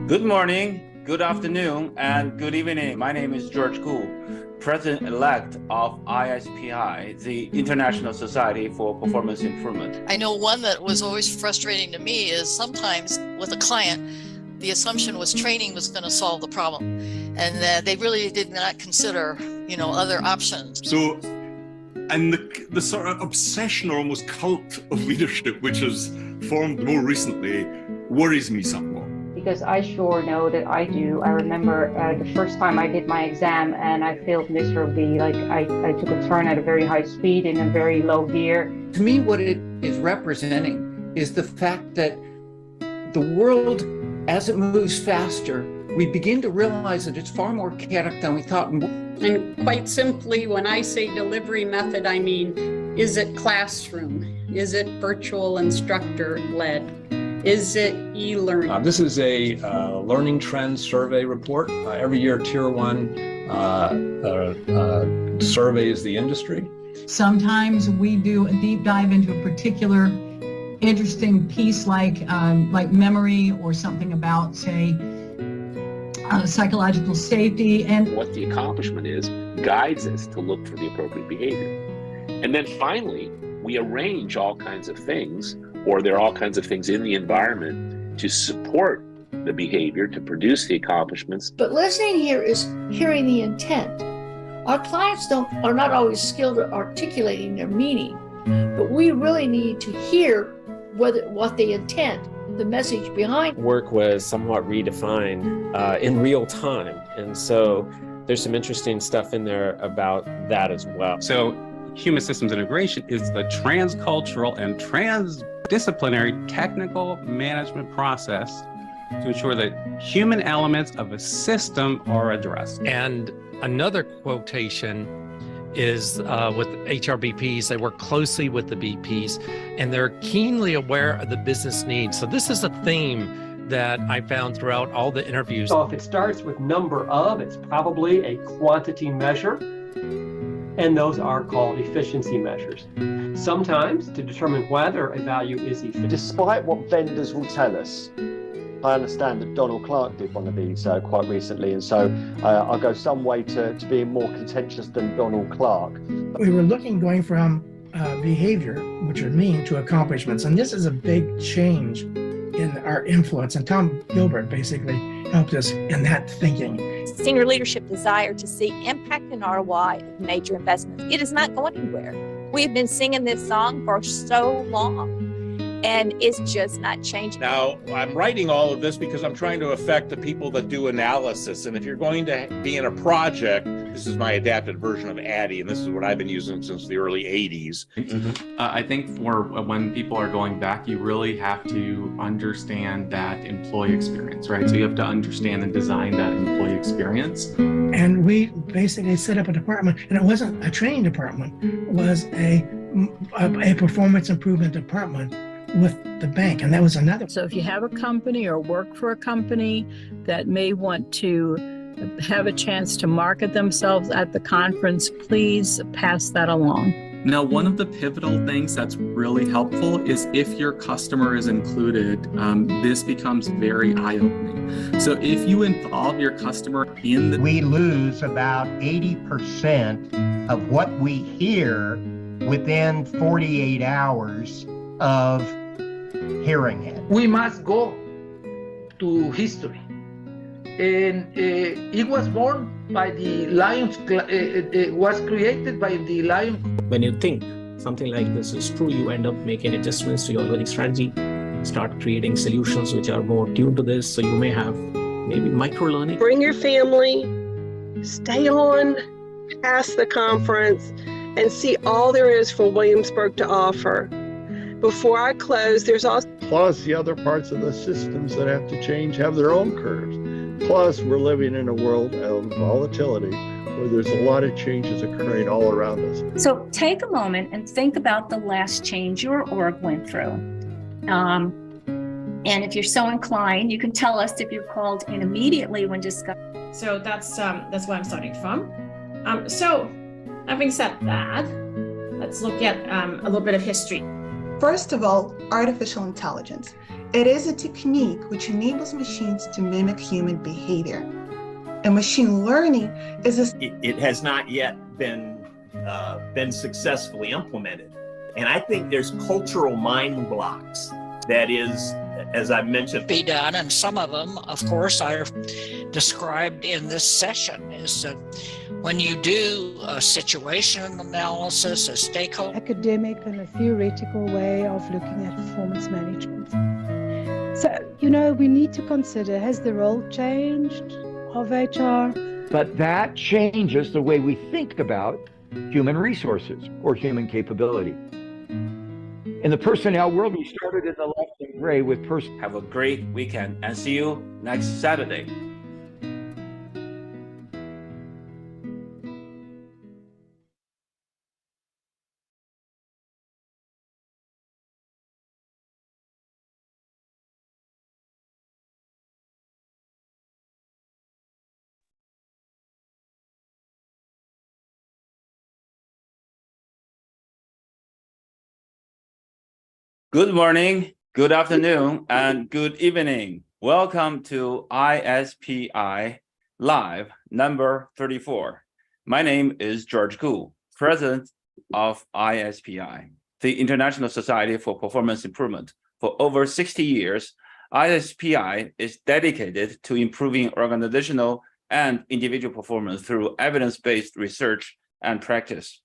Good morning, good afternoon, and good evening. My name is George Koo, President-elect of ISPI, the International Society for Performance Improvement. I know one that was always frustrating to me is sometimes with a client, the assumption was training was going to solve the problem, and that they really did not consider, other options. So, and the sort of obsession or almost cult of leadership, which has formed more recently, worries me somewhat. Because I sure know that I do. I remember the first time I did my exam and I failed miserably. Like I took a turn at a very high speed in a very low gear. To me, what it is representing is the fact that the world, as it moves faster, we begin to realize that it's far more chaotic than we thought. And quite simply, when I say delivery method, I mean, is it classroom? Is it virtual instructor-led? Is it e-learning? This is a learning trends survey report. Every year, Tier 1 surveys the industry. Sometimes we do a deep dive into a particular interesting piece like memory or something about, say, psychological safety. And what the accomplishment is guides us to look for the appropriate behavior. And then finally, we arrange all kinds of things, or there are all kinds of things in the environment to support the behavior, to produce the accomplishments. But listening here is hearing the intent. Our clients are not always skilled at articulating their meaning, but we really need to hear what they intend, the message behind. Work was somewhat redefined in real time. And so there's some interesting stuff in there about that as well. So human systems integration is the transcultural and transdisciplinary technical management process to ensure that human elements of a system are addressed. And another quotation is with HRBPs. They work closely with the BPs and they're keenly aware of the business needs. So this is a theme that I found throughout all the interviews. So if it starts with number of, it's probably a quantity measure. And those are called efficiency measures. Sometimes, to determine whether a value is efficient. Despite what vendors will tell us, I understand that Donald Clark did one of these quite recently, and so I'll go some way to being more contentious than Donald Clark. We were going from behavior, which are mean, to accomplishments, and this is a big change in our influence, and Tom Gilbert basically helped us in that thinking. Senior leadership desire to see impact and ROI of major investments. It is not going anywhere. We've been singing this song for so long, and it's just not changing. Now, I'm writing all of this because I'm trying to affect the people that do analysis. And if you're going to be in a project, this is my adapted version of ADDIE, and this is what I've been using since the early 80s. I think for when people are going back, you really have to understand that employee experience, right? So you have to understand and design that employee experience. And we basically set up a department, and it wasn't a training department, it was a performance improvement department with the bank, and that was another. So if you have a company or work for a company that may want to have a chance to market themselves at the conference, please pass that along. Now, one of the pivotal things that's really helpful is if your customer is included, this becomes very eye-opening. So if you involve your customer in the... We lose about 80% of what we hear within 48 hours of hearing it. We must go to history. And it was born by the Lions, it was created by the Lions. When you think something like this is true, you end up making adjustments to your learning strategy, start creating solutions which are more tuned to this. So you may have maybe micro-learning. Bring your family, stay on past the conference, and see all there is for Williamsburg to offer. Before I close, there's also... Plus, the other parts of the systems that have to change have their own curves. Plus, we're living in a world of volatility where there's a lot of changes occurring all around us. So take a moment and think about the last change your org went through. And if you're so inclined, you can tell us if you're called in immediately when discussing. So that's where I'm starting from. So having said that, let's look at a little bit of history. First of all, artificial intelligence. It is a technique which enables machines to mimic human behavior. And machine learning is it has not yet been successfully implemented. And I think there's cultural mind blocks that is, as I mentioned, be done, and some of them, of course, are described in this session. Is that when you do a situation analysis, a stakeholder academic and a theoretical way of looking at performance management. So, you know, we need to consider, has the role changed of HR? But that changes the way we think about human resources or human capability. In the personnel world, we started in the left in gray with person. Have a great weekend and see you next Saturday. Good morning, good afternoon, and good evening. Welcome to ISPI Live number 34. My name is George Koo, President of ISPI, the International Society for Performance Improvement. For over 60 years, ISPI is dedicated to improving organizational and individual performance through evidence-based research and practice.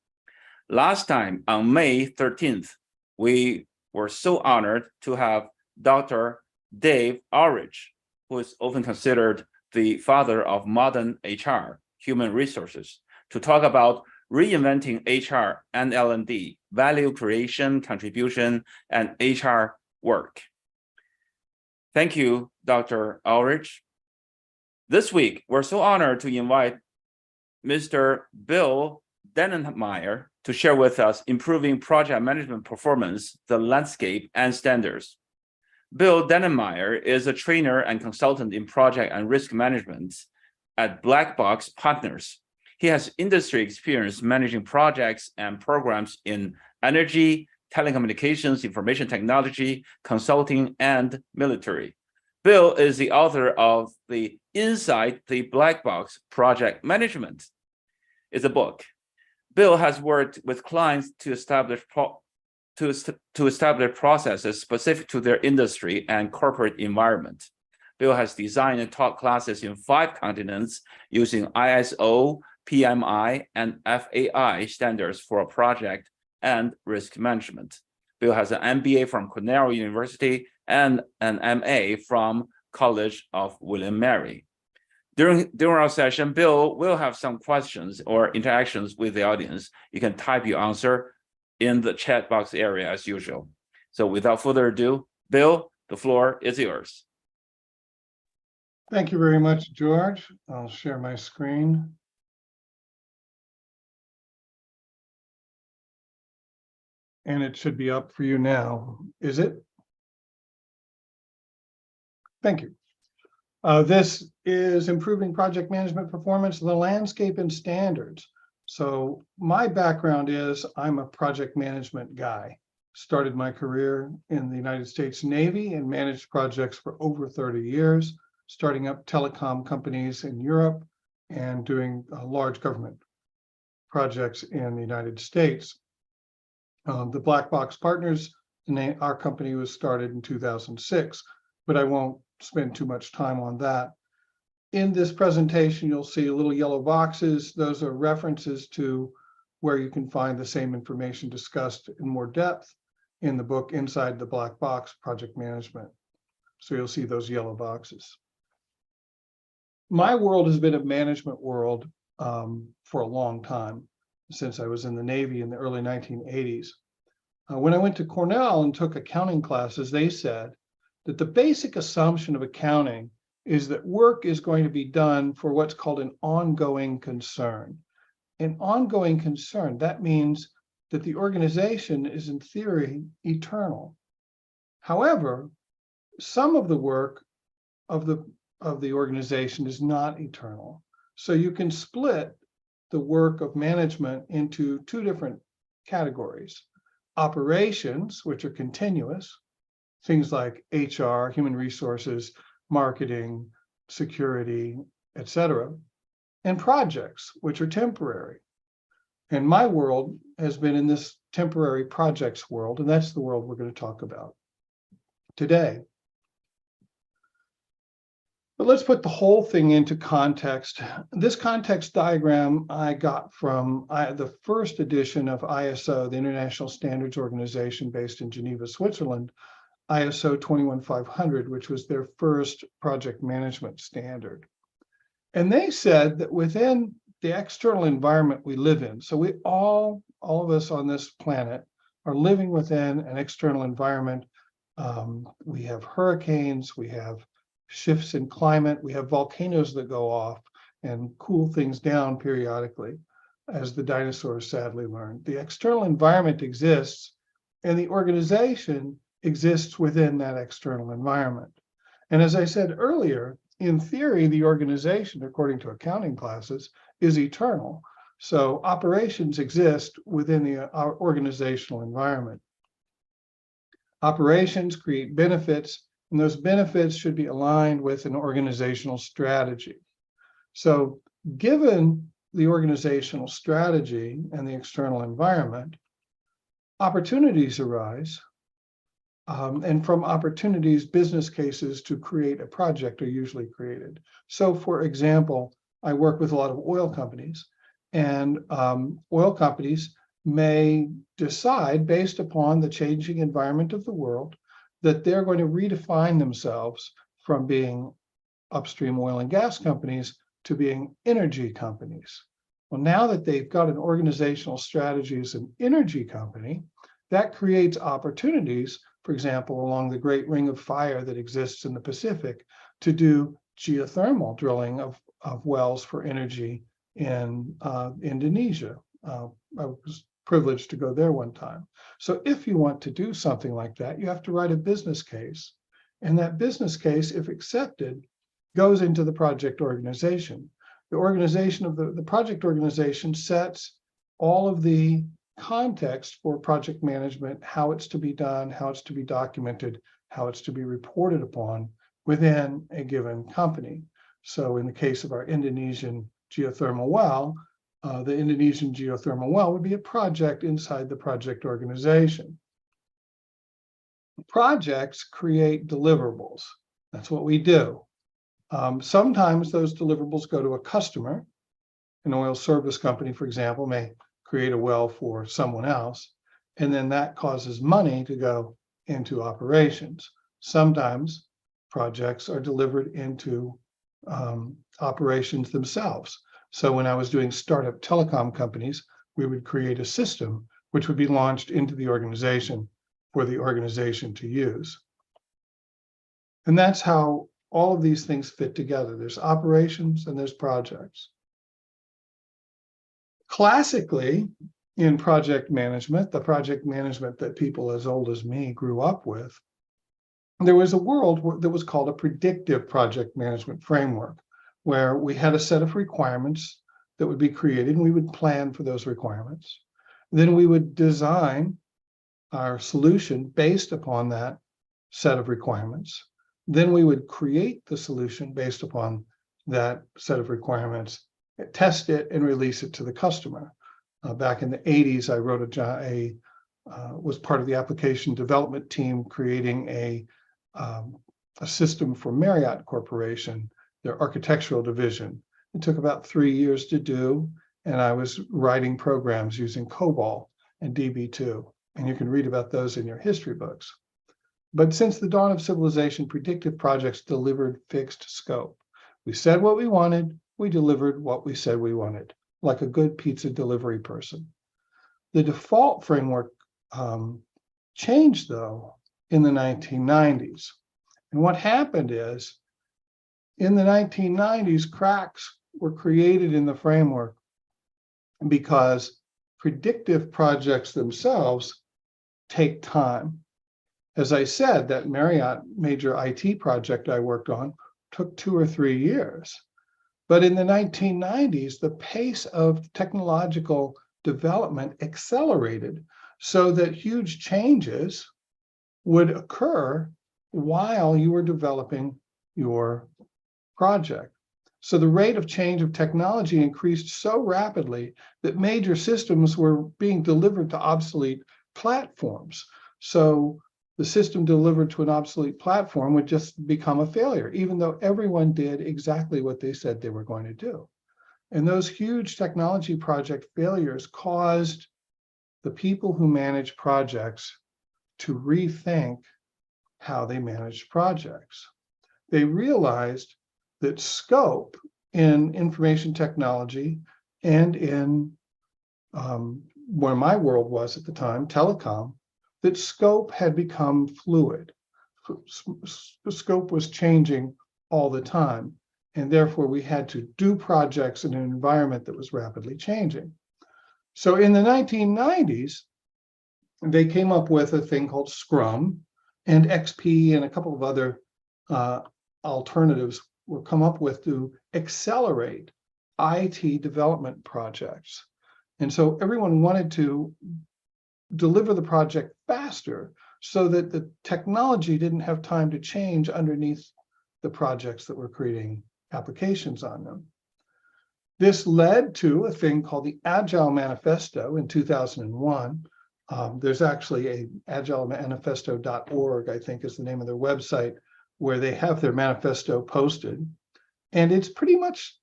Last time, on May 13th, we were so honored to have Dr. Dave Ulrich, who is often considered the father of modern HR, human resources, to talk about reinventing HR and L&D, value creation, contribution, and HR work. Thank you, Dr. Ulrich. This week, we're so honored to invite Mr. Bill Dannenmaier to share with us improving project management performance, the landscape, and standards. Bill Dannenmaier is a trainer and consultant in project and risk management at BlackBox Partners. He has industry experience managing projects and programs in energy, telecommunications, information technology, consulting, and military. Bill is the author of the Inside the BlackBox Project Management. It's a book. Bill has worked with clients to establish processes specific to their industry and corporate environment. Bill has designed and taught classes in 5 continents using ISO, PMI, and FAI standards for project and risk management. Bill has an MBA from Cornell University and an MA from College of William Mary. During our session, Bill will have some questions or interactions with the audience. You can type your answer in the chat box area as usual. So without further ado, Bill, the floor is yours. Thank you very much, George. I'll share my screen. And it should be up for you now. Is it? Thank you. This is improving project management performance, the landscape and standards. So my background is I'm a project management guy. Started my career in the United States Navy and managed projects for over 30 years, starting up telecom companies in Europe and doing large government projects in the United States. The BlackBox Partners, our company was started in 2006, but I won't spend too much time on that. In this presentation, you'll see little yellow boxes. Those are references to where you can find the same information discussed in more depth in the book Inside the Black Box Project Management. So you'll see those yellow boxes. My world has been a management world for a long time, since I was in the Navy in the early 1980s. When I went to Cornell and took accounting classes, they said that the basic assumption of accounting is that work is going to be done for what's called an ongoing concern. An ongoing concern, that means that the organization is in theory eternal. However, some of the work of the organization is not eternal. So you can split the work of management into 2 different categories. operations, which are continuous, things like HR, human resources, marketing, security, etc., and projects, which are temporary. And my world has been in this temporary projects world, and that's the world we're going to talk about today. But let's put the whole thing into context. This context diagram I got from the first edition of ISO, the International Standards Organization based in Geneva, Switzerland, ISO 21500, which was their first project management standard. And they said that within the external environment we live in, so we all of us on this planet are living within an external environment. We have hurricanes, we have shifts in climate, we have volcanoes that go off and cool things down periodically, as the dinosaurs sadly learned. The external environment exists, and the organization exists within that external environment. And as I said earlier, in theory, the organization, according to accounting classes, is eternal. So operations exist within our organizational environment. Operations create benefits, and those benefits should be aligned with an organizational strategy. So given the organizational strategy and the external environment, opportunities arise. And from opportunities, business cases to create a project are usually created. So for example, I work with a lot of oil companies, and oil companies may decide, based upon the changing environment of the world, that they're going to redefine themselves from being upstream oil and gas companies to being energy companies. Well, now that they've got an organizational strategy as an energy company, that creates opportunities, for example, along the Great Ring of Fire that exists in the Pacific, to do geothermal drilling of wells for energy in Indonesia. I was privileged to go there one time. So if you want to do something like that, you have to write a business case. And that business case, if accepted, goes into the project organization. The organization of the project organization sets all of the context for project management, how it's to be done, how it's to be documented, how it's to be reported upon within a given company. So in the case of our Indonesian geothermal well, the Indonesian geothermal well would be a project inside the project organization. Projects create deliverables. That's what we do. Sometimes those deliverables go to a customer. An oil service company, for example, may create a well for someone else, and then that causes money to go into operations. Sometimes projects are delivered into operations themselves. So when I was doing startup telecom companies, we would create a system which would be launched into the organization for the organization to use. And that's how all of these things fit together. There's operations and there's projects. Classically, in project management, the project management that people as old as me grew up with, there was a world that was called a predictive project management framework, where we had a set of requirements that would be created, and we would plan for those requirements. Then we would design our solution based upon that set of requirements. Then we would create the solution based upon that set of requirements, test it, and release it to the customer. Back in the 80s, I wrote was part of the application development team creating a system for Marriott Corporation, their architectural division. It took about 3 years to do, and I was writing programs using COBOL and DB2, and you can read about those in your history books. But since the dawn of civilization, predictive projects delivered fixed scope. We said what we wanted, we delivered what we said we wanted, like a good pizza delivery person. The default framework changed, though, in the 1990s. And what happened is, in the 1990s, cracks were created in the framework because predictive projects themselves take time. As I said, that Marriott major IT project I worked on took 2 or 3 years. But in the 1990s, the pace of technological development accelerated so that huge changes would occur while you were developing your project. So the rate of change of technology increased so rapidly that major systems were being delivered to obsolete platforms. So the system delivered to an obsolete platform would just become a failure, even though everyone did exactly what they said they were going to do. And those huge technology project failures caused the people who manage projects to rethink how they managed projects. They realized that scope in information technology and in where my world was at the time, telecom, that scope had become fluid. Scope was changing all the time, and therefore we had to do projects in an environment that was rapidly changing. So in the 1990s, they came up with a thing called Scrum, and XP and a couple of other alternatives were come up with to accelerate IT development projects. And so everyone wanted to deliver the project faster so that the technology didn't have time to change underneath the projects that were creating applications on them. This led to a thing called the Agile Manifesto in 2001. There's actually a agilemanifesto.org, I think is the name of their website, where they have their manifesto posted. And it's pretty much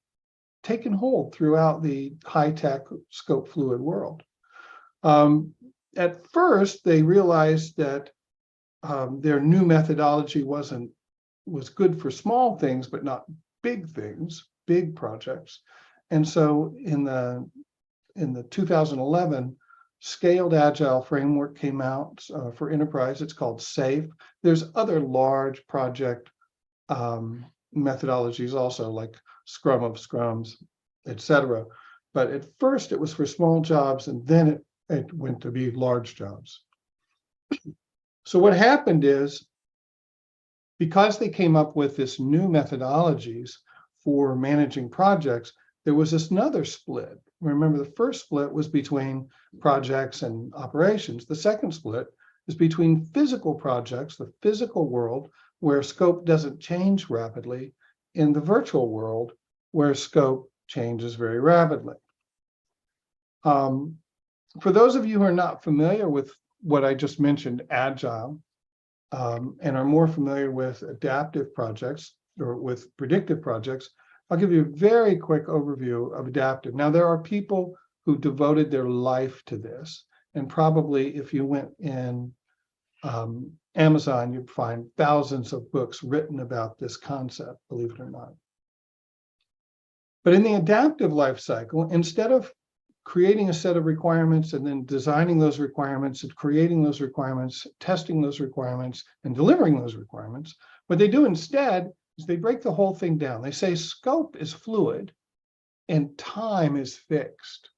taken hold throughout the high-tech scope fluid world. At first, they realized that their new methodology was good for small things, but not big things, big projects. And so in the 2011 Scaled Agile framework came out for enterprise. It's called SAFE. There's other large project methodologies also, like Scrum of Scrums, etc. But at first it was for small jobs, and then it went to be large jobs. So what happened is, because they came up with this new methodologies for managing projects, there was this another split. Remember, the first split was between projects and operations. The second split is between physical projects, the physical world, where scope doesn't change rapidly, in the virtual world, where scope changes very rapidly. For those of you who are not familiar with what I just mentioned, Agile, and are more familiar with adaptive projects or with predictive projects, I'll give you a very quick overview of adaptive. Now, there are people who devoted their life to this, and probably if you went in Amazon, you'd find thousands of books written about this concept, believe it or not. But in the adaptive life cycle, instead of creating a set of requirements and then designing those requirements and creating those requirements, testing those requirements, and delivering those requirements, what they do instead is they break the whole thing down. They say scope is fluid and time is fixed.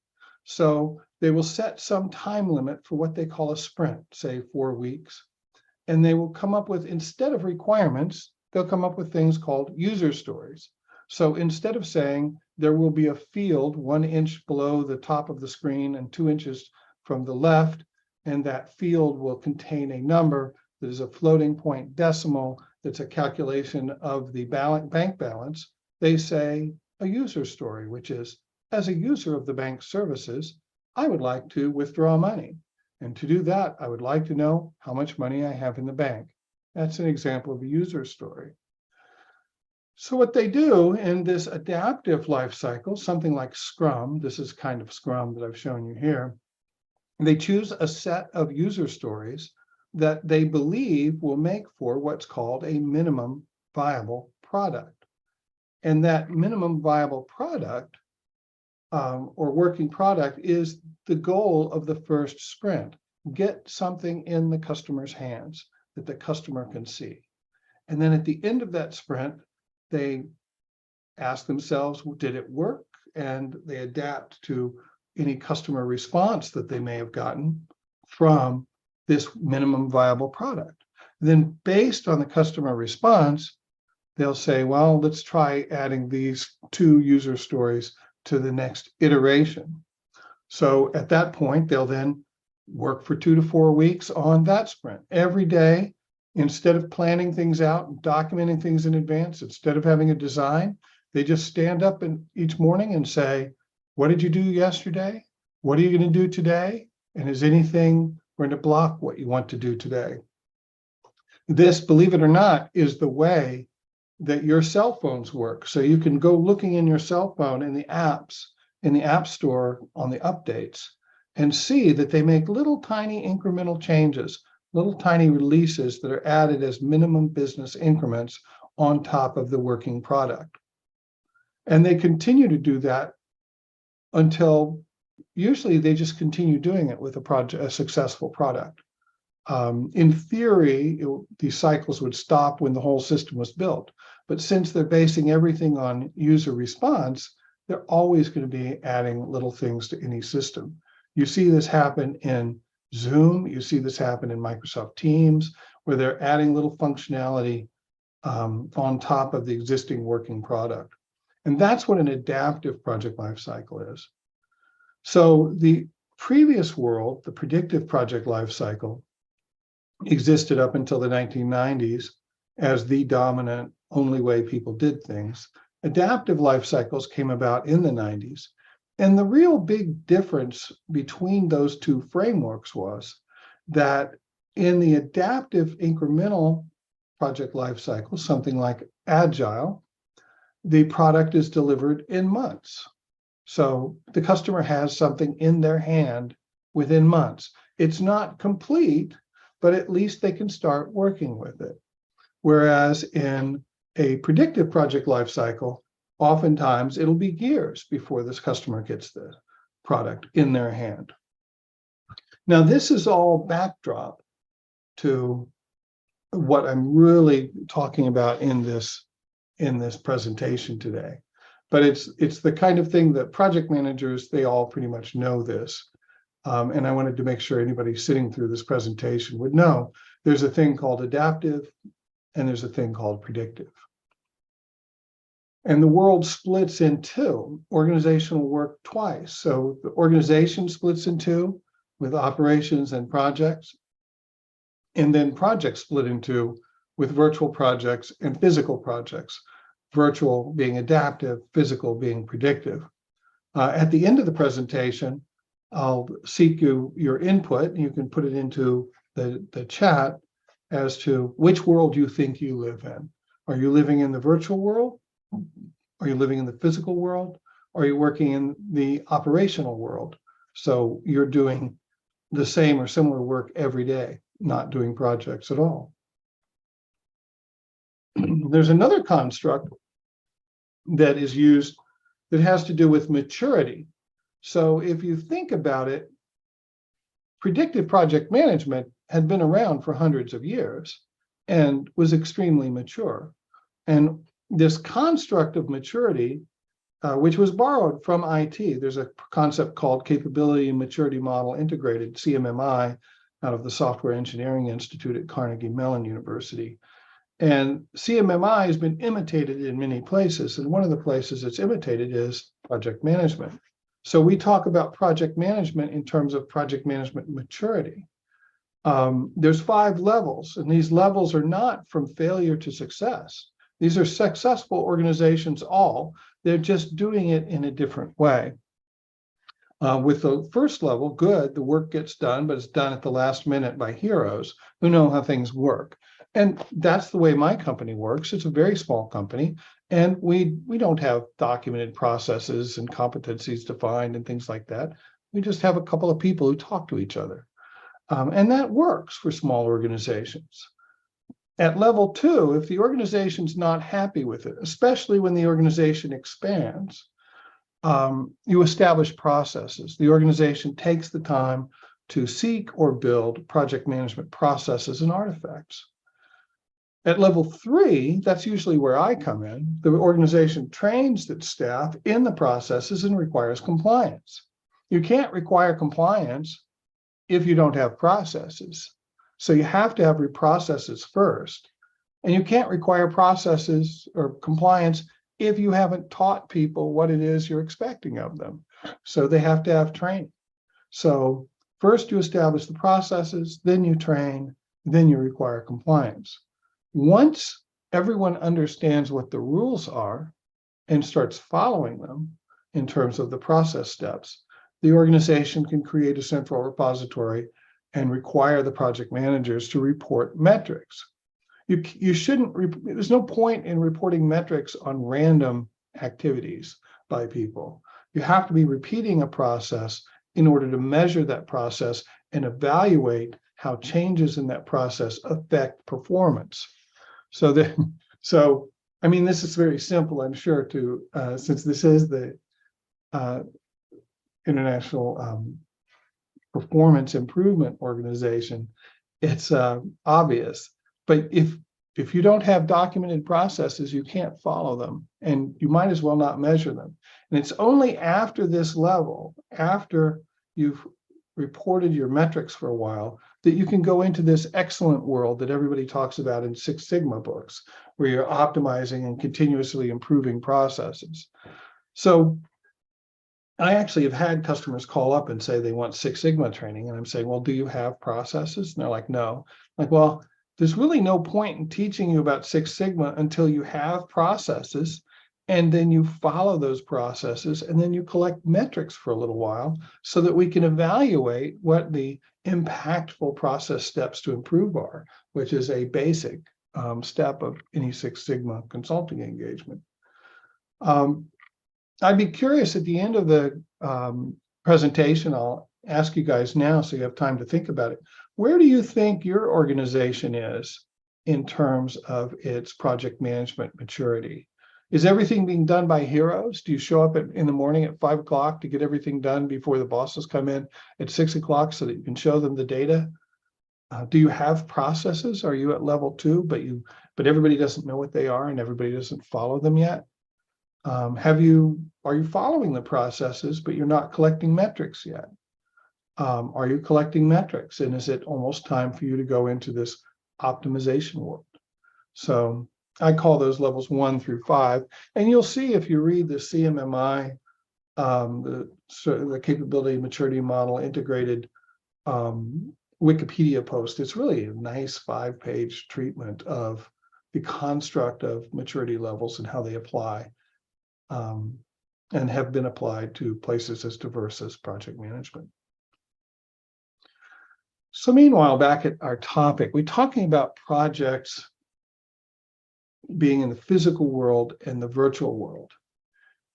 So they will set some time limit for what they call a sprint, say 4 weeks. And they will come up with, instead of requirements, they'll come up with things called user stories. So instead of saying there will be a field 1 inch below the top of the screen and 2 inches from the left, and that field will contain a number that is a floating point decimal that's a calculation of the bank balance, they say a user story, which is, as a user of the bank services, I would like to withdraw money. And to do that, I would like to know how much money I have in the bank. That's an example of a user story. So what they do in this adaptive life cycle, something like Scrum, this is kind of Scrum that I've shown you here, they choose a set of user stories that they believe will make for what's called a minimum viable product. And that minimum viable product or working product is the goal of the first sprint. Get something in the customer's hands that the customer can see. And then at the end of that sprint, they ask themselves, did it work? And they adapt to any customer response that they may have gotten from this minimum viable product. Then based on the customer response, they'll say, well, let's try adding these 2 user stories to the next iteration. So at that point, they'll then work for 2 to 4 weeks on that sprint. Every day, instead of planning things out and documenting things in advance, instead of having a design, they just stand up each morning and say, what did you do yesterday? What are you going to do today? And is anything going to block what you want to do today? This, believe it or not, is the way that your cell phones work. So you can go looking in your cell phone in the apps, in the App Store on the updates, and see that they make little tiny incremental changes, little tiny releases that are added as minimum business increments on top of the working product. And they continue to do that until usually they just continue doing it with a successful product. In theory, these cycles would stop when the whole system was built. But since they're basing everything on user response, they're always going to be adding little things to any system. You see this happen in Zoom. You see this happen in Microsoft Teams, where they're adding little functionality on top of the existing working product. And that's what an adaptive project lifecycle is. So the previous world, the predictive project lifecycle, existed up until the 1990s as the dominant only way people did things. Adaptive life cycles came about in the 90s. And the real big difference between those two frameworks was that in the adaptive incremental project life cycle, something like Agile, the product is delivered in months. So the customer has something in their hand within months. It's not complete, but at least they can start working with it. Whereas in a predictive project lifecycle, oftentimes it'll be years before this customer gets the product in their hand. Now, this is all backdrop to what I'm really talking about in this presentation today. But it's the kind of thing that project managers, they all pretty much know this. And I wanted to make sure anybody sitting through this presentation would know there's a thing called adaptive and there's a thing called predictive. And the world splits in two. Organizational work twice. So the organization splits in two with operations and projects. And then projects split in two with virtual projects and physical projects. Virtual being adaptive, physical being predictive. At the end of the presentation, I'll seek your input. You can put it into the chat as to which world you think you live in. Are you living in the virtual world? Are you living in the physical world? Are you working in the operational world? So you're doing the same or similar work every day, not doing projects at all. There's another construct that is used that has to do with maturity. So if you think about it, predictive project management had been around for hundreds of years and was extremely mature. And this construct of maturity, which was borrowed from IT, there's a concept called Capability and Maturity Model Integrated, CMMI, out of the Software Engineering Institute at Carnegie Mellon University. And CMMI has been imitated in many places. And one of the places it's imitated is project management. So we talk about project management in terms of project management maturity. There's 5 levels, and these levels are not from failure to success. These are successful organizations all. They're just doing it in a different way. With the first level, good, the work gets done, but it's done at the last minute by heroes who know how things work. And that's the way my company works. It's a very small company, and we don't have documented processes and competencies defined and things like that. We just have a couple of people who talk to each other. And that works for small organizations. At level 2, if the organization's not happy with it, especially when the organization expands, you establish processes. The organization takes the time to seek or build project management processes and artifacts. At level 3, that's usually where I come in. The organization trains its staff in the processes and requires compliance. You can't require compliance if you don't have processes. So you have to have your processes first. And you can't require processes or compliance if you haven't taught people what it is you're expecting of them. So they have to have training. So First, you establish the processes, then you train, then you require compliance. Once everyone understands what the rules are and starts following them in terms of the process steps, the organization can create a central repository and require the project managers to report metrics. You shouldn't, there's no point in reporting metrics on random activities by people. You have to be repeating a process in order to measure that process and evaluate how changes in that process affect performance. So I mean, this is very simple, I'm sure, to since this is the International Performance Improvement Organization, it's obvious. But if you don't have documented processes, you can't follow them, and you might as well not measure them. And it's only after this level, after you've reported your metrics for a while, that you can go into this excellent world that everybody talks about in Six Sigma books, where you're optimizing and continuously improving processes. So I actually have had customers call up and say they want Six Sigma training, and I'm saying, well, do you have processes? And they're like, no. I'm like, well, there's really no point in teaching you about Six Sigma until you have processes, and then you follow those processes, and then you collect metrics for a little while so that we can evaluate what the impactful process steps to improve are, which is a basic step of any Six Sigma consulting engagement. I'd be curious at the end of the presentation, I'll ask you guys now so you have time to think about it. Where do you think your organization is in terms of its project management maturity? Is everything being done by heroes? Do you show up in the morning at 5 o'clock to get everything done before the bosses come in at 6 o'clock so that you can show them the data? Do you have processes? Are you at level 2, but everybody doesn't know what they are and everybody doesn't follow them yet? Are you following the processes, but you're not collecting metrics yet? Are you collecting metrics? And is it almost time for you to go into this optimization world? So I call those levels 1 through 5. And you'll see if you read the CMMI, the Capability Maturity Model Integrated Wikipedia post, it's really a nice 5-page treatment of the construct of maturity levels and how they apply and have been applied to places as diverse as project management. So meanwhile, back at our topic, we're talking about projects being in the physical world and the virtual world.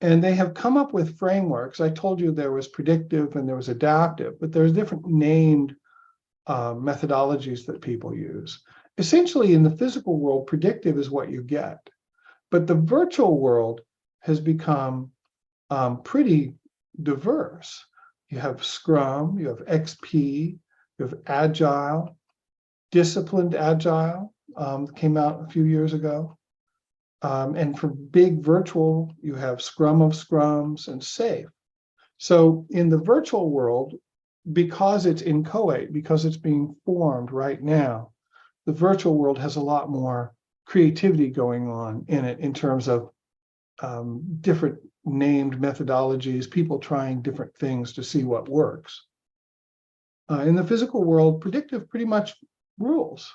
And they have come up with frameworks. I told you there was predictive and there was adaptive, but there's different named methodologies that people use. Essentially, in the physical world, predictive is what you get. But the virtual world has become pretty diverse. You have Scrum, you have XP, you have Agile, Disciplined Agile, came out a few years ago. And for big virtual, you have Scrum of Scrums and SAFe. So in the virtual world, because it's inchoate, because it's being formed right now, the virtual world has a lot more creativity going on in it in terms of different named methodologies, people trying different things to see what works. In the physical world, predictive pretty much rules.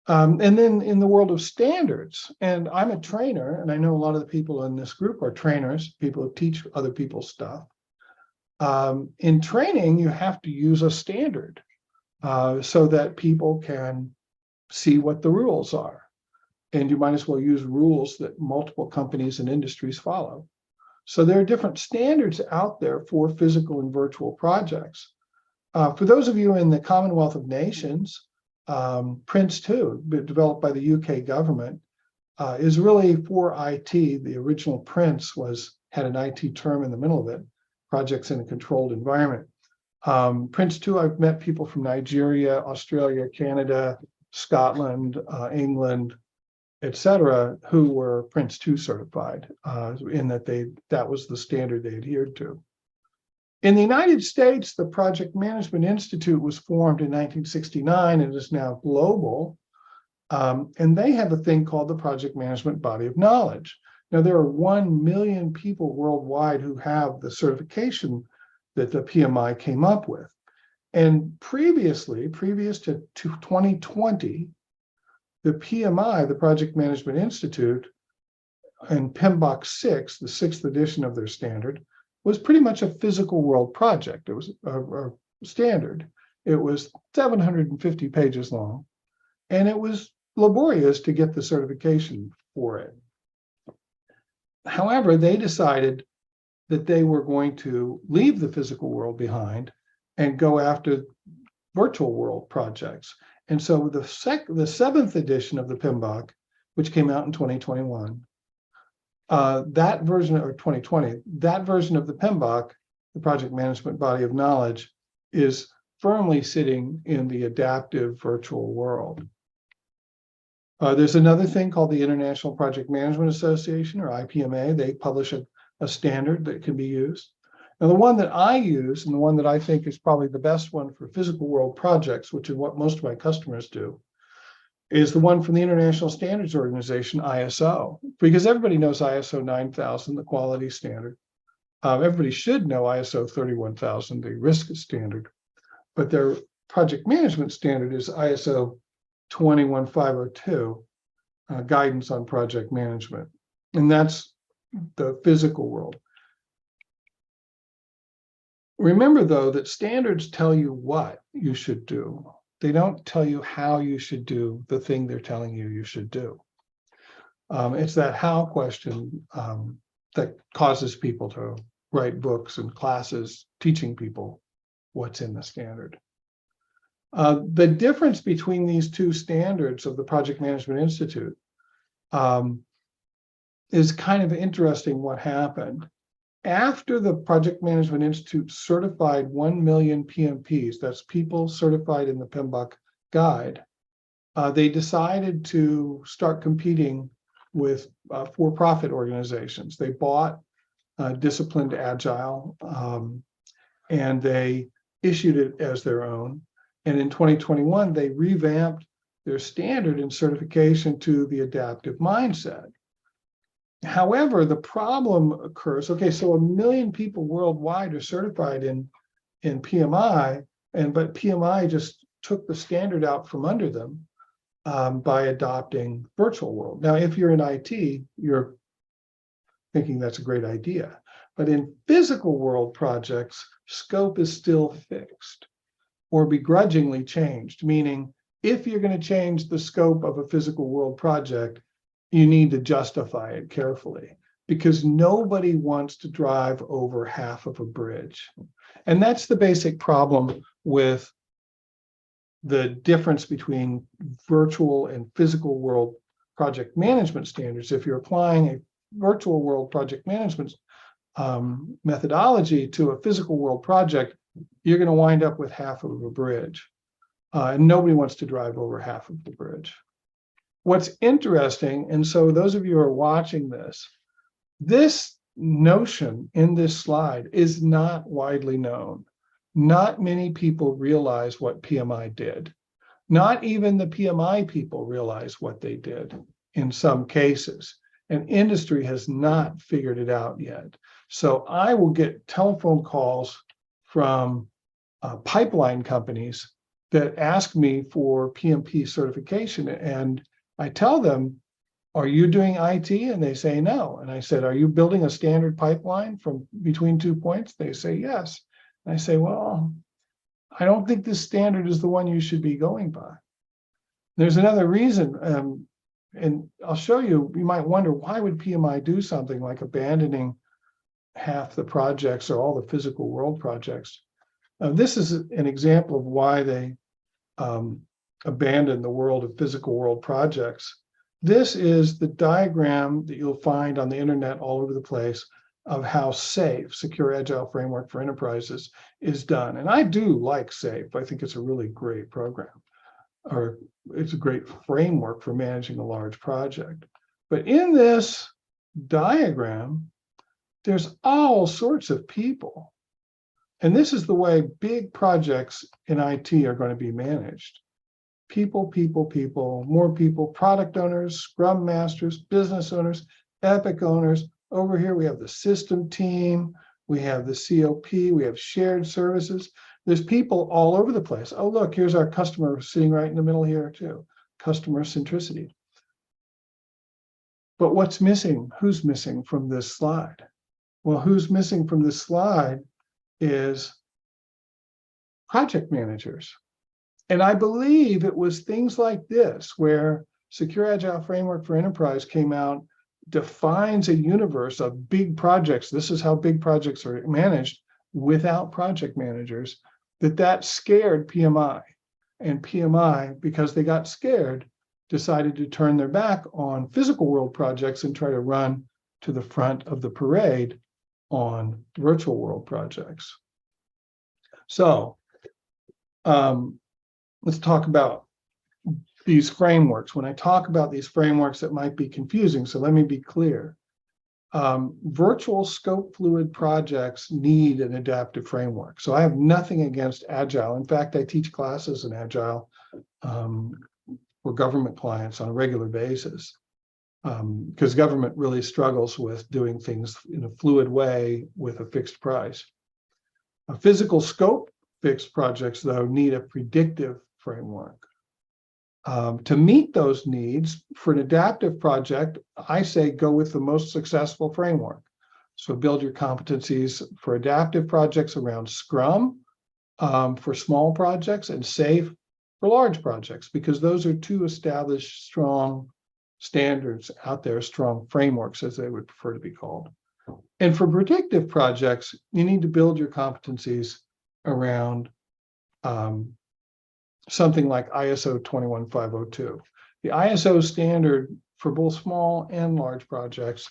And then in the world of standards, and I'm a trainer, and I know a lot of the people in this group are trainers, people who teach other people stuff. In training, you have to use a standard so that people can see what the rules are. And you might as well use rules that multiple companies and industries follow. So there are different standards out there for physical and virtual projects. For those of you in the Commonwealth of Nations, Prince 2, developed by the UK government, is really for IT. The original Prince had an IT term in the middle of it, projects in a controlled environment. Prince 2, I've met people from Nigeria, Australia, Canada, Scotland, England, etc., who were Prince 2 certified, in that was the standard they adhered to. In the United States, the Project Management Institute was formed in 1969 and is now global. And they have a thing called the Project Management Body of Knowledge. Now, there are 1 million people worldwide who have the certification that the PMI came up with. And previous to 2020, the PMI, the Project Management Institute, and PMBOK 6, the 6th edition of their standard, was pretty much a physical world project. It was a standard. It was 750 pages long, and it was laborious to get the certification for it. However, they decided that they were going to leave the physical world behind and go after virtual world projects. And so the 7th edition of the PMBOK, which came out in 2021, that version, or 2020, that version of the PMBOK, the project management body of knowledge, is firmly sitting in the adaptive virtual world. There's another thing called the International Project Management Association, or IPMA. They publish a standard that can be used. Now, the one that I use, and the one that I think is probably the best one for physical world projects, which is what most of my customers do, is the one from the International Standards Organization, ISO, because everybody knows ISO 9000, the quality standard. Everybody should know ISO 31000, the risk standard, but their project management standard is ISO 21502, guidance on project management. And that's the physical world. Remember, though, that standards tell you what you should do. They don't tell you how you should do the thing they're telling you you should do. It's that how question that causes people to write books and classes teaching people what's in the standard. The difference between these two standards of the Project Management Institute is kind of interesting what happened. After the Project Management Institute certified 1 million PMPs, that's people certified in the PMBOK guide, they decided to start competing with for-profit organizations. They bought Disciplined Agile, and they issued it as their own. And in 2021, they revamped their standard and certification to the adaptive mindset. However, the problem occurs, okay, so 1 million people worldwide are certified in PMI, but PMI just took the standard out from under them by adopting virtual world. Now, if you're in IT, you're thinking that's a great idea. But in physical world projects, scope is still fixed or begrudgingly changed, meaning if you're going to change the scope of a physical world project, you need to justify it carefully, because nobody wants to drive over half of a bridge. And that's the basic problem with the difference between virtual and physical world project management standards. If you're applying a virtual world project management methodology to a physical world project, you're going to wind up with half of a bridge. And nobody wants to drive over half of the bridge. What's interesting, and so those of you who are watching this notion in this slide is not widely known. Not many people realize what PMI did. Not even the PMI people realize what they did in some cases. And industry has not figured it out yet. So I will get telephone calls from pipeline companies that ask me for PMP certification, and I tell them, are you doing IT? And they say no. And I said, are you building a standard pipeline from between 2 points? They say yes. And I say, well, I don't think this standard is the one you should be going by. There's another reason, and I'll show you. You might wonder, why would PMI do something like abandoning half the projects or all the physical world projects? This is an example of why they abandon the world of physical world projects. This is the diagram that you'll find on the internet all over the place of how SAFE, Secure Agile Framework for Enterprises, is done. And I do like SAFE. I think it's a really great program, or it's a great framework for managing a large project. But in this diagram, there's all sorts of people. And this is the way big projects in IT are going to be managed. People, more people, product owners, scrum masters, business owners, epic owners. Over here, we have the system team, we have the COP, we have shared services. There's people all over the place. Oh, look, here's our customer sitting right in the middle here too. Customer centricity. But what's missing? Who's missing from this slide? Well, who's missing from this slide is project managers. And I believe it was things like this, where Secure Agile Framework for Enterprise came out, defines a universe of big projects. This is how big projects are managed without project managers, that scared PMI. And PMI, because they got scared, decided to turn their back on physical world projects and try to run to the front of the parade on virtual world projects. So let's talk about these frameworks. When I talk about these frameworks, it might be confusing, so let me be clear. Virtual scope fluid projects need an adaptive framework. So I have nothing against Agile. In fact, I teach classes in Agile for government clients on a regular basis, because government really struggles with doing things in a fluid way with a fixed price. A physical scope fixed projects, though, need a predictive framework. To meet those needs for an adaptive project, I say go with the most successful framework. So build your competencies for adaptive projects around Scrum for small projects and SAFe for large projects, because those are two established strong standards out there, strong frameworks as they would prefer to be called. And for predictive projects, you need to build your competencies around something like ISO 21502. The ISO standard for both small and large projects.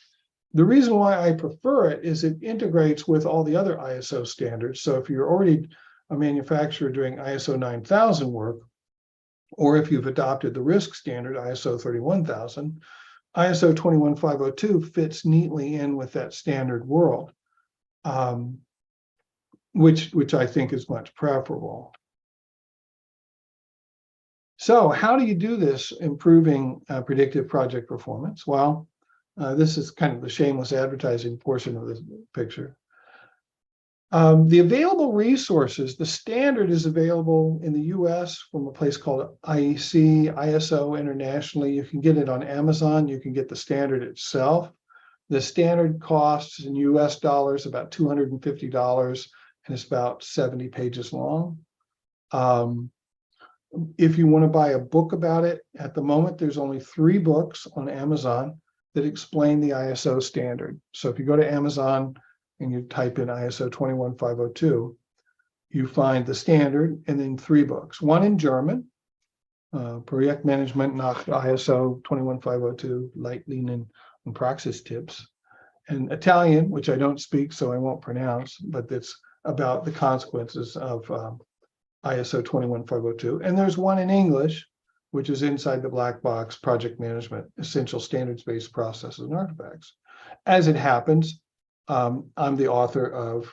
The reason why I prefer it is it integrates with all the other ISO standards. So if you're already a manufacturer doing ISO 9000 work, or if you've adopted the risk standard, ISO 31000, ISO 21502 fits neatly in with that standard world, which I think is much preferable. So how do you do this, improving predictive project performance? Well, this is kind of the shameless advertising portion of this picture. The available resources, the standard is available in the US from a place called ISO internationally. You can get it on Amazon. You can get the standard itself. The standard costs in US dollars about $250, and it's about 70 pages long. If you want to buy a book about it, at the moment, there's only 3 books on Amazon that explain the ISO standard. So if you go to Amazon and you type in ISO 21502, you find the standard and then 3 books. One in German, Projektmanagement nach ISO 21502, Leitlinien und Praxistipps, and Italian, which I don't speak, so I won't pronounce, but it's about the consequences of ISO 21502. And there's one in English, which is inside the black box Project Management, Essential Standards-Based Processes and Artifacts. As it happens, I'm the author of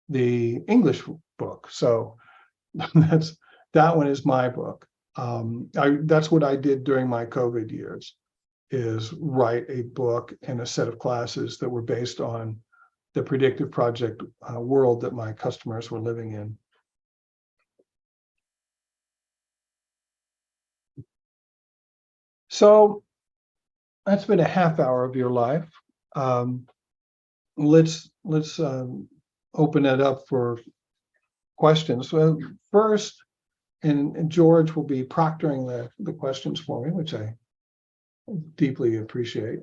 the English book. So that one is my book. That's what I did during my COVID years, is write a book and a set of classes that were based on the predictive project world that my customers were living in. So that's been a half hour of your life. Let's open it up for questions. So first, and George will be proctoring the questions for me, which I deeply appreciate.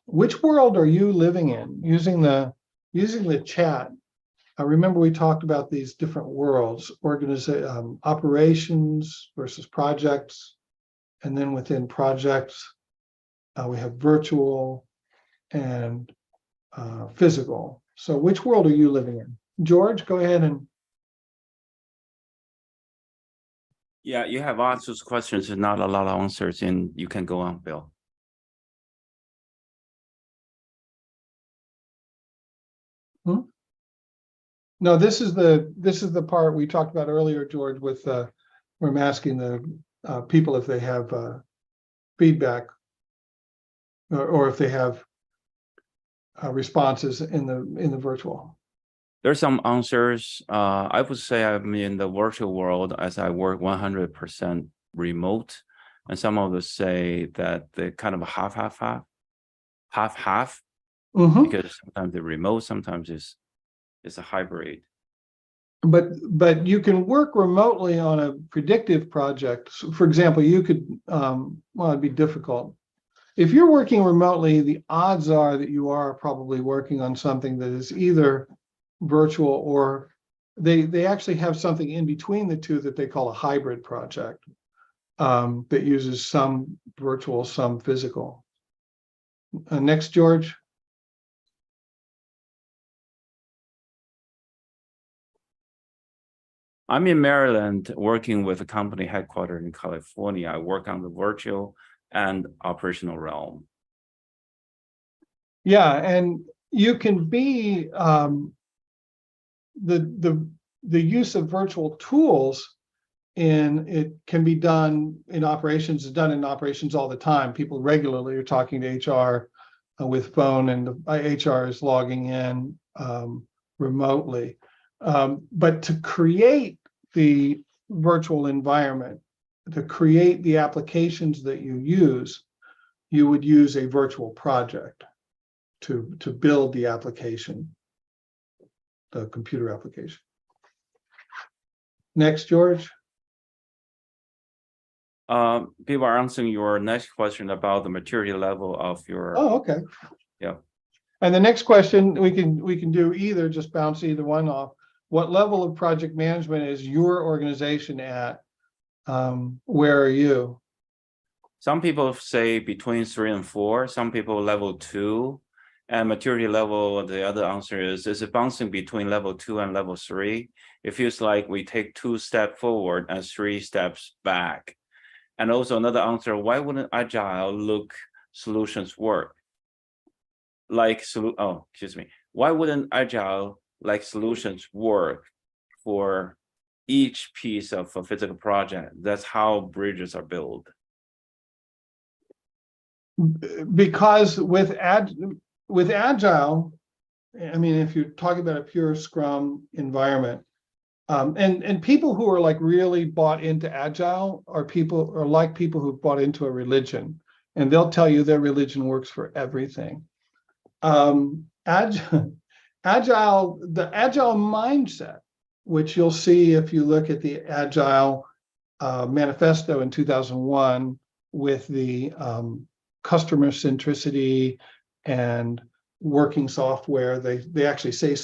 Which world are you living in? Using the chat. Remember, we talked about these different worlds: operations versus projects, and then within projects, we have virtual and physical. So which world are you living in? George, go ahead and. Yeah, you have asked those questions and not a lot of answers, and you can go on, Bill. No, this is the part we talked about earlier, George, with where I'm asking the people if they have feedback or if they have responses in the virtual. There's some answers. I would say I'm in the virtual world as I work 100% remote. And some of us say that they kind of half, because sometimes they're remote, sometimes it's a hybrid. But you can work remotely on a predictive project. So for example, you could, well, it'd be difficult. If you're working remotely, the odds are that you are probably working on something that is either virtual or they actually have something in between the two that they call a hybrid project that uses some virtual, some physical. Next, George. I'm in Maryland working with a company headquartered in California. I work on the virtual and operational realm. Yeah, and you can be the use of virtual tools it can be done in operations. It's done in operations all the time. People regularly are talking to HR with phone, and the HR is logging in remotely. But to create the virtual environment, to create the applications that you use, you would use a virtual project to build the application, the computer application. Next, George. People are answering your next question about the maturity level of your. Oh, okay. Yeah. And the next question we can do either, just bounce either one off. What level of project management is your organization at? Where are you? Some people say between 3 and 4. Some people level 2, and maturity level. The other answer is it bouncing between level 2 and level 3? It feels like we take 2 steps forward and 3 steps back. And also another answer, why wouldn't agile look solutions work? Like, why wouldn't agile like solutions work for each piece of a physical project? That's how bridges are built. Because with agile, I mean, if you're talking about a pure Scrum environment, and people who are like really bought into agile are like people who've bought into a religion, and they'll tell you their religion works for everything. The agile mindset, which you'll see if you look at the agile manifesto in 2001 with the customer centricity and working software. They actually say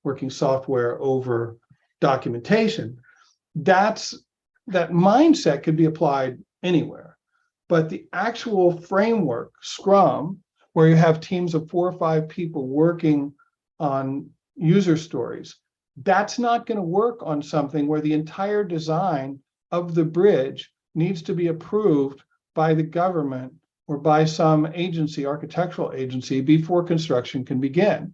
working software over documentation. That mindset could be applied anywhere. But the actual framework, Scrum, where you have teams of 4 or 5 people working on user stories, that's not going to work on something where the entire design of the bridge needs to be approved by the government or by some agency, architectural agency, before construction can begin.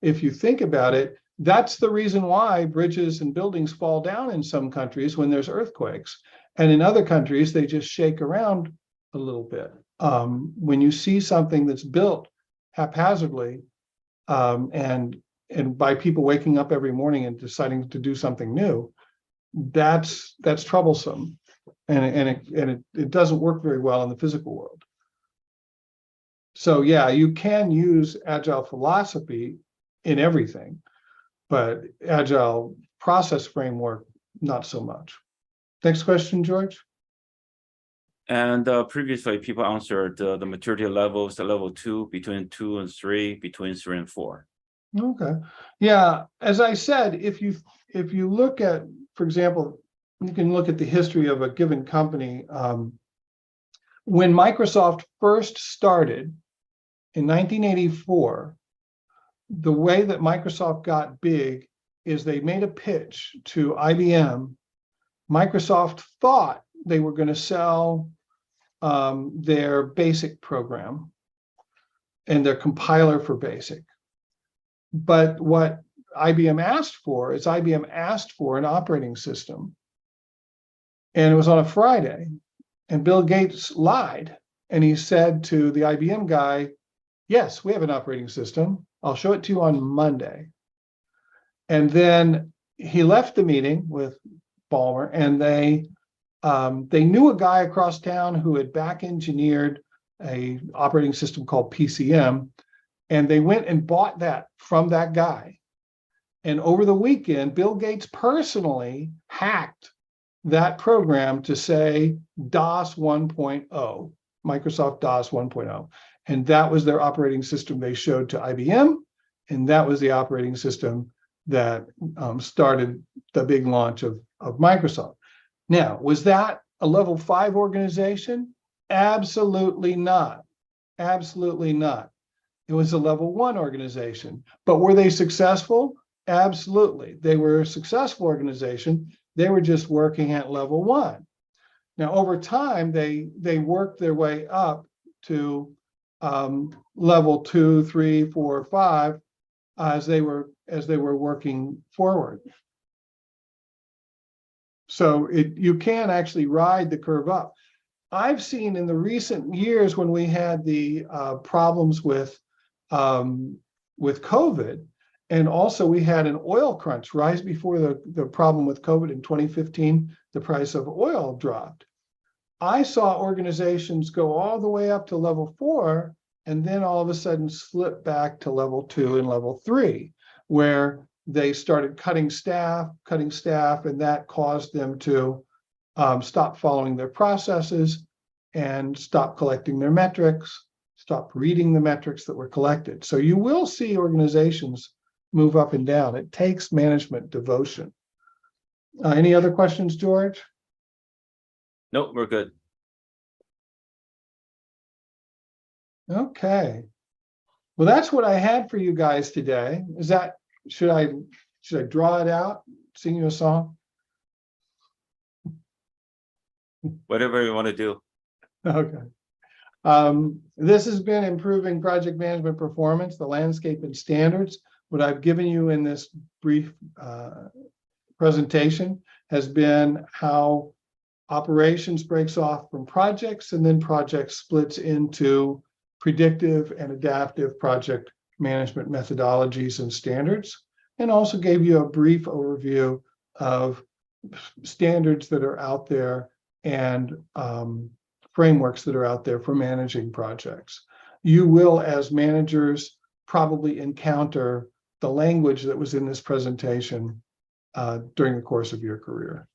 If you think about it, that's the reason why bridges and buildings fall down in some countries when there's earthquakes. And in other countries, they just shake around a little bit. When you see something that's built haphazardly and by people waking up every morning and deciding to do something new, that's troublesome. And it doesn't work very well in the physical world. So yeah, you can use agile philosophy in everything, but agile process framework, not so much. Next question, George. And previously, people answered the maturity levels, the level 2, between 2 and 3, between 3 and 4. Okay. Yeah, as I said, if you look at, for example, you can look at the history of a given company. When Microsoft first started in 1984, the way that Microsoft got big is they made a pitch to IBM. Microsoft thought they were going to sell their BASIC program and their compiler for BASIC. But what IBM asked for is IBM asked for an operating system. And it was on a Friday. And Bill Gates lied. And he said to the IBM guy, yes, we have an operating system. I'll show it to you on Monday. And then he left the meeting with Ballmer, and they knew a guy across town who had back engineered a operating system called PCM, and they went and bought that from that guy. And over the weekend, Bill Gates personally hacked that program to say DOS 1.0, Microsoft DOS 1.0. And that was their operating system they showed to IBM. And that was the operating system that started the big launch of Microsoft. Now, was that a level 5 organization? Absolutely not. Absolutely not. It was a level 1 organization. But were they successful? Absolutely. They were a successful organization. They were just working at level 1. Now, over time, they worked their way up to level 2, 3, 4, 5 as they were working forward. So you can actually ride the curve up. I've seen in the recent years when we had the problems with COVID, and also we had an oil crunch right before the problem with COVID in 2015, the price of oil dropped. I saw organizations go all the way up to level 4 and then all of a sudden slip back to level 2 and level 3, where they started cutting staff, and that caused them to stop following their processes and stop collecting their metrics, stop reading the metrics that were collected. So you will see organizations move up and down. It takes management devotion. Any other questions, George? No, we're good. Okay. Well, that's what I had for you guys today. Is that, should I draw it out, sing you a song? Whatever you want to do. Okay. This has been Improving Project Management Performance, the Landscape and Standards. What I've given you in this brief presentation has been how operations breaks off from projects, and then projects splits into predictive and adaptive project management methodologies and standards, and also gave you a brief overview of standards that are out there and frameworks that are out there for managing projects. You will, as managers, probably encounter the language that was in this presentation during the course of your career.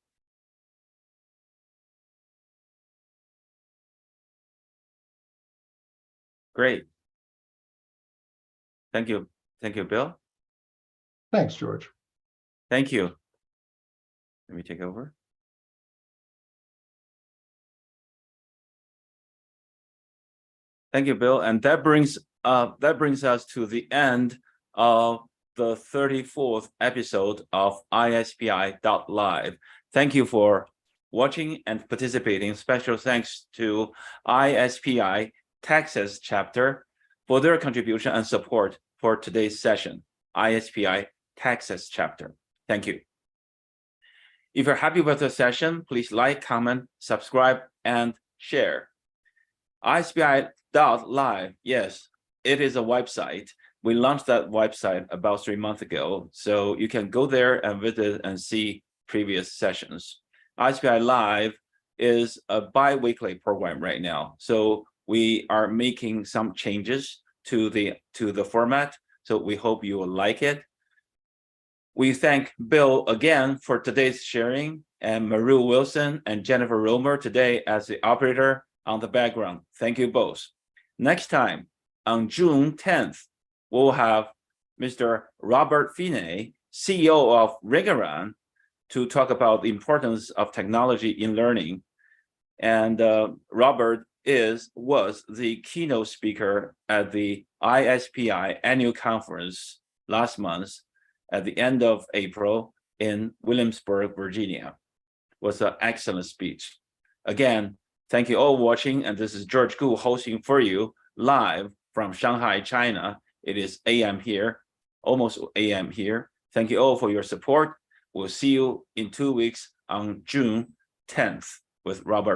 Great. Thank you. Thank you, Bill. Thanks, George. Thank you. Let me take over. Thank you, Bill. And that brings us to the end of the 34th episode of ISPI.live. Thank you for watching and participating. Special thanks to ISPI Texas chapter for their contribution and support for today's session. ISPI Texas chapter. Thank you. If you're happy with the session, please like, comment, subscribe, and share. ISPI.live, yes, it is a website. We launched that website about 3 months ago, so you can go there and visit and see previous sessions. ISPI Live is a bi-weekly program right now, so we are making some changes to the format, so we hope you will like it. We thank Bill again for today's sharing, and Maru Wilson and Jennifer Romer today as the operator on the background. Thank you both. Next time, on June 10th, we'll have Mr. Robert Finney, CEO of Rigaran, to talk about the importance of technology in learning. And Robert was the keynote speaker at the ISPI annual conference last month at the end of April in Williamsburg, Virginia. It was an excellent speech. Again, thank you all for watching, and this is George Gu hosting for you live from Shanghai, China. It is AM here, almost AM here. Thank you all for your support. We'll see you in 2 weeks on June 10th with Robert.